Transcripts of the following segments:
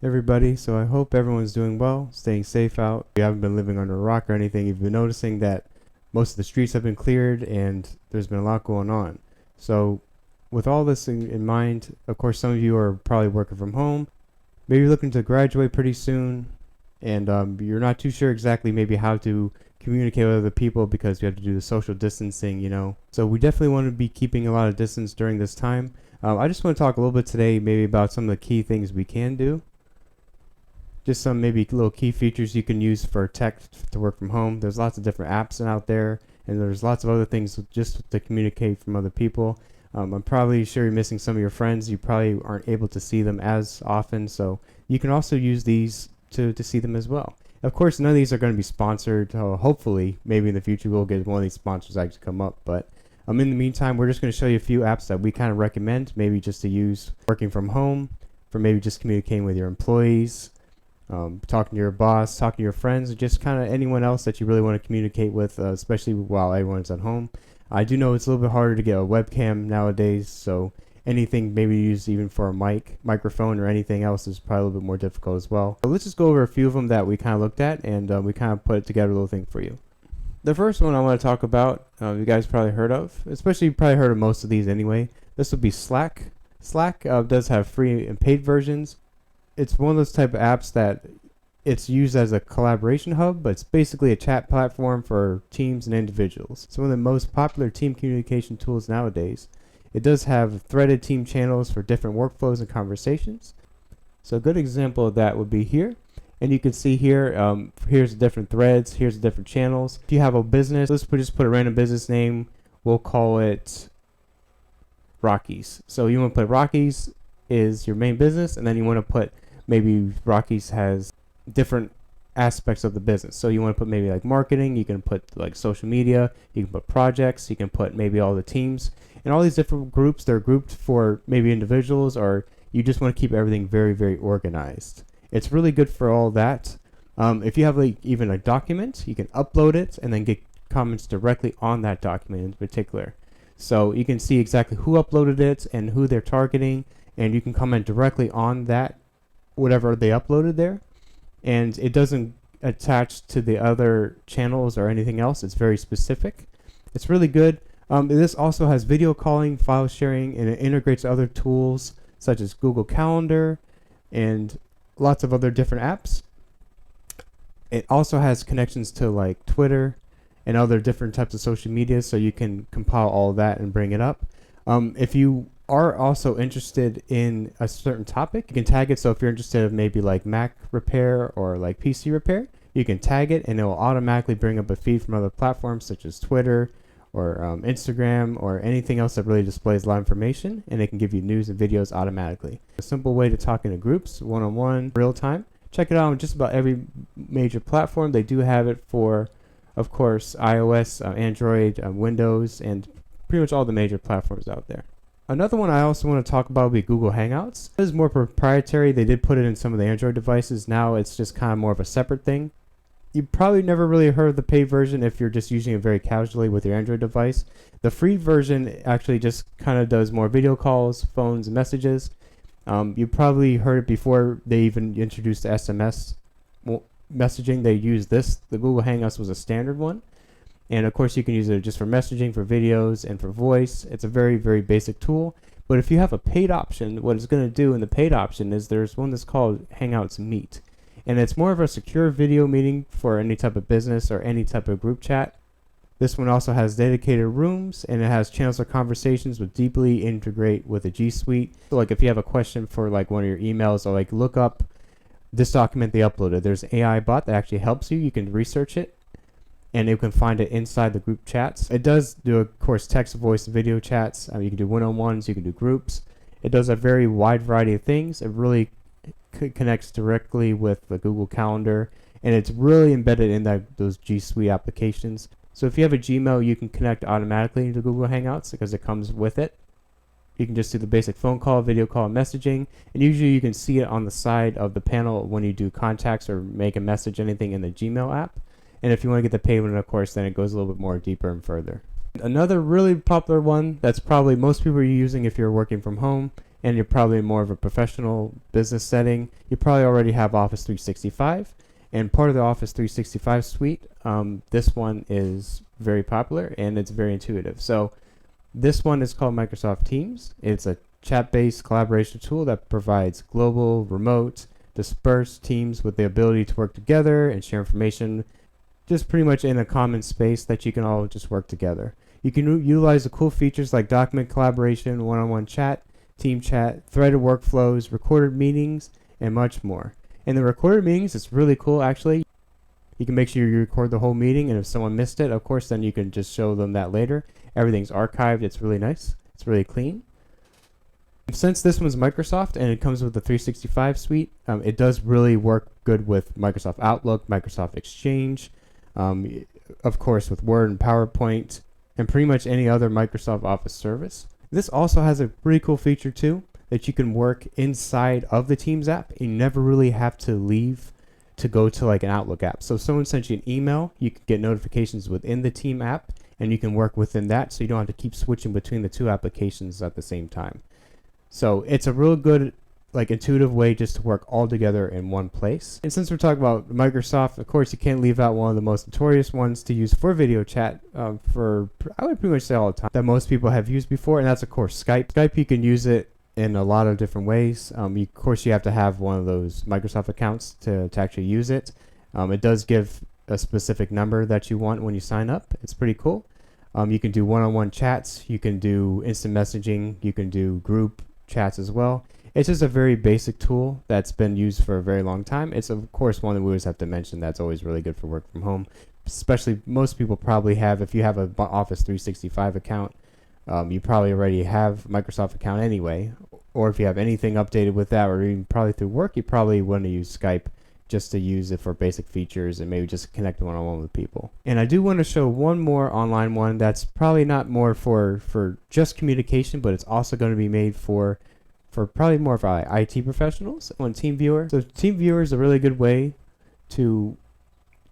everybody. So I hope everyone's doing well, staying safe out. You haven't been living under a rock or anything. You've been noticing that most of the streets have been cleared and there's been a lot going on. So with all this in mind, of course, some of you are probably working from home. Maybe you're looking to graduate pretty soon, and you're not too sure exactly maybe how to communicate with other people because you have to do the social distancing. So we definitely want to be keeping a lot of distance during this time. I just want to talk a little bit today maybe about some of the key things we can do. Just some maybe little key features you can use for tech to work from home. There's lots of different apps out there, and there's lots of other things just to communicate from other people. I'm probably sure you're missing some of your friends. You probably aren't able to see them as often, so you can also use these to see them as well. Of course, none of these are going to be sponsored. Hopefully, maybe in the future we'll get one of these sponsors actually come up. But in the meantime, we're just going to show you a few apps that we kind of recommend, maybe just to use working from home, for maybe just communicating with your employees, talking to your boss, talking to your friends, or just kind of anyone else that you really want to communicate with, especially while everyone's at home. I do know it's a little bit harder to get a webcam nowadays, so anything maybe used even for a microphone or anything else is probably a little bit more difficult as well. So let's just go over a few of them that we kind of looked at, and we kind of put together a little thing for you. The first one I want to talk about, you guys probably heard of, especially you probably heard of most of these anyway. This would be Slack. Slack does have free and paid versions. It's one of those type of apps that it's used as a collaboration hub, but it's basically a chat platform for teams and individuals. It's one of the most popular team communication tools nowadays. It does have threaded team channels for different workflows and conversations. So a good example of that would be here. And you can see here, here's the different threads, here's the different channels. If you have a business, let's just put a random business name. We'll call it Rockies. So you want to put Rockies is your main business, and then you want to put maybe Rockies has different aspects of the business. So you want to put maybe like marketing, you can put like social media, you can put projects, you can put maybe all the teams, and all these different groups. They're grouped for maybe individuals, or you just want to keep everything very, very organized. It's really good for all that. If you have like even a document, you can upload it and then get comments directly on that document in particular. So you can see exactly who uploaded it and who they're targeting, and you can comment directly on that, whatever they uploaded there. And it doesn't attach to the other channels or anything else. It's very specific. It's really good. This also has video calling, file sharing, and it integrates other tools such as Google Calendar and lots of other different apps. It also has connections to like Twitter and other different types of social media, so you can compile all of that and bring it up. If you are also interested in a certain topic, you can tag it. So if you're interested in maybe like Mac repair or like PC repair, you can tag it and it will automatically bring up a feed from other platforms such as Twitter or Instagram or anything else that really displays a lot of information, and it can give you news and videos automatically. A simple way to talk into groups, one-on-one, real time. Check it out on just about every major platform. They do have it for, of course, iOS, Android, Windows, and pretty much all the major platforms out there. Another one I also want to talk about would be Google Hangouts. This is more proprietary. They did put it in some of the Android devices. Now it's just kind of more of a separate thing. You probably never really heard of the paid version if you're just using it very casually with your Android device. The free version actually just kind of does more video calls, phones, and messages. You probably heard it before they even introduced SMS messaging. They used this. The Google Hangouts was a standard one. And of course, you can use it just for messaging, for videos, and for voice. It's a very, very basic tool. But if you have a paid option, what it's going to do in the paid option is there's one that's called Hangouts Meet. And it's more of a secure video meeting for any type of business or any type of group chat. This one also has dedicated rooms, and it has channels for conversations with deeply integrate with a G Suite. So like if you have a question for like one of your emails, or like look up this document they uploaded, there's an AI bot that actually helps you. You can research it, and you can find it inside the group chats. It does do, of course, text, voice, video chats. You can do one-on-ones, you can do groups. It does a very wide variety of things. It really connects directly with the Google Calendar, and it's really embedded in those G Suite applications. So if you have a Gmail, you can connect automatically to Google Hangouts because it comes with it. You can just do the basic phone call, video call, and messaging, and usually you can see it on the side of the panel when you do contacts or make a message, anything in the Gmail app. And if you want to get the paid one, of course, then it goes a little bit more deeper and further. Another really popular one that's probably most people are using if you're working from home and you're probably more of a professional business setting, you probably already have Office 365. And part of the Office 365 suite, this one is very popular and it's very intuitive. So this one is called Microsoft Teams. It's a chat-based collaboration tool that provides global, remote, dispersed teams with the ability to work together and share information just pretty much in a common space that you can all just work together. You can utilize the cool features like document collaboration, one-on-one chat, team chat, threaded workflows, recorded meetings, and much more. And the recorded meetings, it's really cool actually. You can make sure you record the whole meeting, and if someone missed it, of course, then you can just show them that later. Everything's archived. It's really nice. It's really clean. Since this one's Microsoft and it comes with the 365 suite, it does really work good with Microsoft Outlook, Microsoft Exchange, of course with Word and PowerPoint, and pretty much any other Microsoft Office service. This also has a pretty cool feature too, that you can work inside of the Teams app. You never really have to leave to go to like an Outlook app. So if someone sends you an email, you can get notifications within the Team app and you can work within that, so you don't have to keep switching between the two applications at the same time. So it's a real good, like, intuitive way just to work all together in one place. And since we're talking about Microsoft, of course, you can't leave out one of the most notorious ones to use for video chat for, I would pretty much say all the time, that most people have used before, and that's, of course, Skype. Skype, you can use it in a lot of different ways. Of course, you have to have one of those Microsoft accounts to actually use it. It does give a specific number that you want when you sign up. It's pretty cool. You can do one-on-one chats. You can do instant messaging. You can do group chats as well. It's just a very basic tool that's been used for a very long time. It's of course one that we always have to mention that's always really good for work from home. Especially most people probably have, if you have an Office 365 account, you probably already have Microsoft account anyway. Or if you have anything updated with that, or even probably through work, you probably want to use Skype just to use it for basic features and maybe just connect one-on-one with people. And I do want to show one more online one that's probably not more for just communication, but it's also going to be made for probably more of IT professionals on TeamViewer. So TeamViewer is a really good way to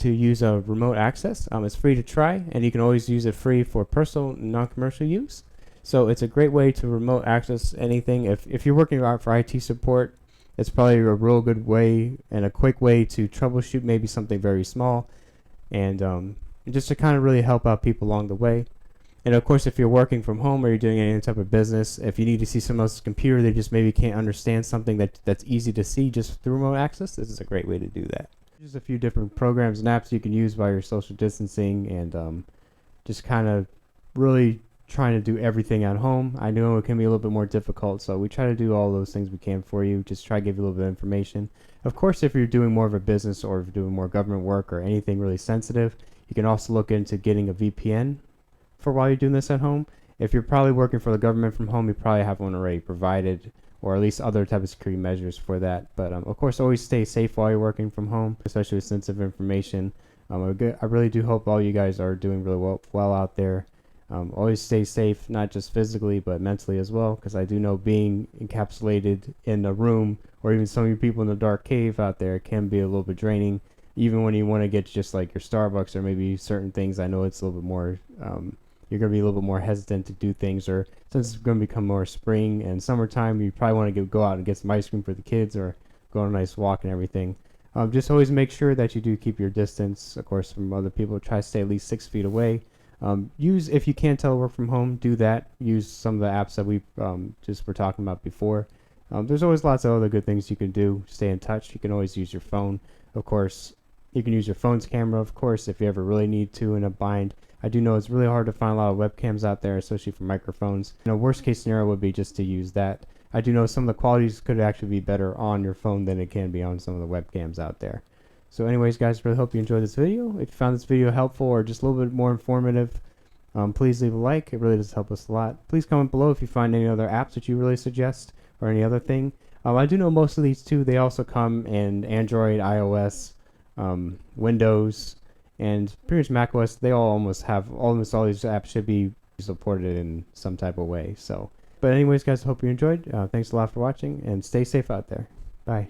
use a remote access. It's free to try, and you can always use it free for personal and non-commercial use. So it's a great way to remote access anything. If you're working out for IT support, it's probably a real good way and a quick way to troubleshoot maybe something very small, and just to kind of really help out people along the way. And of course, if you're working from home or you're doing any type of business, if you need to see someone else's computer, they just maybe can't understand something that's easy to see just through remote access, this is a great way to do that. Just a few different programs and apps you can use while you're social distancing, and just kind of really trying to do everything at home. I know it can be a little bit more difficult, so we try to do all those things we can for you. Just try to give you a little bit of information. Of course, if you're doing more of a business or if you're doing more government work or anything really sensitive, you can also look into getting a VPN for while you're doing this at home. If you're probably working for the government from home, you probably have one already provided, or at least other type of security measures for that. But of course, always stay safe while you're working from home, especially with sensitive information. I really do hope all you guys are doing really well out there. Always stay safe, not just physically, but mentally as well, because I do know being encapsulated in a room, or even some of you people in the dark cave out there, can be a little bit draining. Even when you want to get just like your Starbucks or maybe certain things, I know it's a little bit more, you're going to be a little bit more hesitant to do things, or since it's going to become more spring and summertime, you probably want to go out and get some ice cream for the kids or go on a nice walk and everything. Just always make sure that you do keep your distance, of course, from other people. Try to stay at least 6 feet away. If you can telework from home, do that. Use some of the apps that we just were talking about before. There's always lots of other good things you can do. Stay in touch. You can always use your phone. Of course, you can use your phone's camera, of course, if you ever really need to in a bind. I do know it's really hard to find a lot of webcams out there, especially for microphones. Worst case scenario would be just to use that. I do know some of the qualities could actually be better on your phone than it can be on some of the webcams out there. So anyways, guys, really hope you enjoyed this video. If you found this video helpful or just a little bit more informative, please leave a like. It really does help us a lot. Please comment below if you find any other apps that you really suggest or any other thing. I do know most of these too, they also come in Android, iOS, Windows, and pretty much macOS. They almost all these apps should be supported in some type of way. But anyways, guys, hope you enjoyed. Thanks a lot for watching, and stay safe out there. Bye.